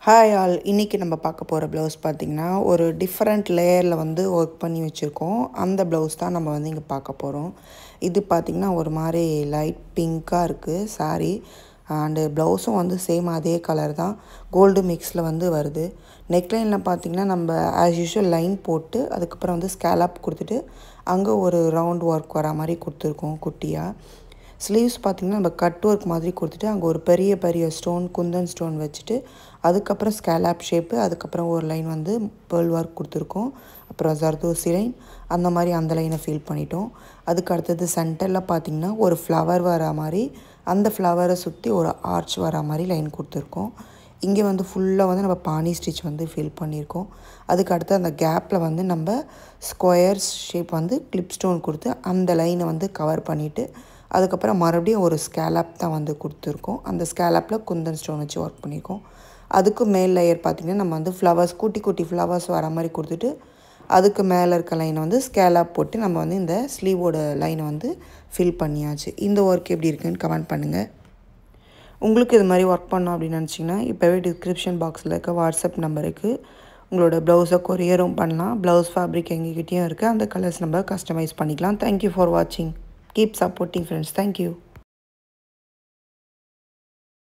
Hi all, இன்றைக்கி நம்ம பார்க்க போகிற ப்ளவுஸ் பார்த்திங்கன்னா ஒரு டிஃப்ரெண்ட் லேயரில் வந்து ஒர்க் பண்ணி வச்சுருக்கோம். அந்த ப்ளவுஸ் தான் நம்ம வந்து இங்கே பார்க்க போகிறோம். இது பார்த்திங்கன்னா ஒரு மாதிரி லைட் பிங்க்காக இருக்குது சாரீ. அண்டு ப்ளவுஸும் வந்து சேம் அதே கலர் தான், கோல்டு மிக்ஸில் வந்து வருது. நெக்லைனில் பார்த்திங்கன்னா நம்ம ஆஸ் யூஷுவல் லைன் போட்டு அதுக்கப்புறம் வந்து ஸ்கேலப் கொடுத்துட்டு அங்கே ஒரு ரவுண்ட் ஒர்க் வர மாதிரி கொடுத்துருக்கோம் குட்டியாக. ஸ்லீவ்ஸ் பார்த்திங்கன்னா நம்ம கட் ஒர்க் மாதிரி கொடுத்துட்டு அங்கே ஒரு பெரிய பெரிய ஸ்டோன், குந்தன் ஸ்டோன் வச்சுட்டு அதுக்கப்புறம் ஸ்கேலாப் ஷேப்பு, அதுக்கப்புறம் ஒரு லைன் வந்து பேர்ல் ஒர்க் கொடுத்துருக்கோம். அப்புறம் ஜர்தோசி லைன், அந்த மாதிரி அந்த லைனை ஃபில் பண்ணிட்டோம். அதுக்கு அடுத்தது சென்டரில் பார்த்திங்கன்னா ஒரு ஃப்ளவர் வர மாதிரி, அந்த ஃப்ளவரை சுற்றி ஒரு ஆர்ச் வர மாதிரி லைன் கொடுத்துருக்கோம். இங்கே வந்து ஃபுல்லாக வந்து நம்ம பானி ஸ்டிச் வந்து ஃபில் பண்ணியிருக்கோம். அதுக்கு அடுத்து அந்த கேப்பில் வந்து நம்ம ஸ்கொயர் ஷேப் வந்து கிளிப் ஸ்டோன் கொடுத்து அந்த லைனை வந்து கவர் பண்ணிவிட்டு அதுக்கப்புறம் மறுபடியும் ஒரு ஸ்கேலப் தான் வந்து கொடுத்துருக்கோம். அந்த ஸ்கேலப்பில் குந்தன் ஸ்டோன் வச்சு ஒர்க் பண்ணியிருக்கோம். அதுக்கு மேல் லேயர் பார்த்திங்கன்னா நம்ம வந்து ஃப்ளவர்ஸ், குட்டி குட்டி ஃப்ளவர்ஸ் வர மாதிரி கொடுத்துட்டு அதுக்கு மேலே இருக்க லைனை வந்து ஸ்கேலப் போட்டு நம்ம வந்து இந்த ஸ்லீவோட லைனை வந்து ஃபில் பண்ணியாச்சு. இந்த ஒர்க் எப்படி இருக்குன்னு கமெண்ட் பண்ணுங்கள். உங்களுக்கு இது மாதிரி ஒர்க் பண்ணோம் அப்படின்னு நினச்சிங்கன்னா இப்போவே டிஸ்கிரிப்ஷன் பாக்ஸில் இருக்க வாட்ஸ்அப் நம்பருக்கு உங்களோட ப்ளவுஸை கொரியரும் பண்ணலாம். ப்ளவுஸ் ஃபேப்ரிக் எங்ககிட்டயும் இருக்குது, அந்த கலர்ஸ் நம்ம கஸ்டமைஸ் பண்ணிக்கலாம். தேங்க்யூ ஃபார் வாட்சிங். Keep supporting friends. Thank you.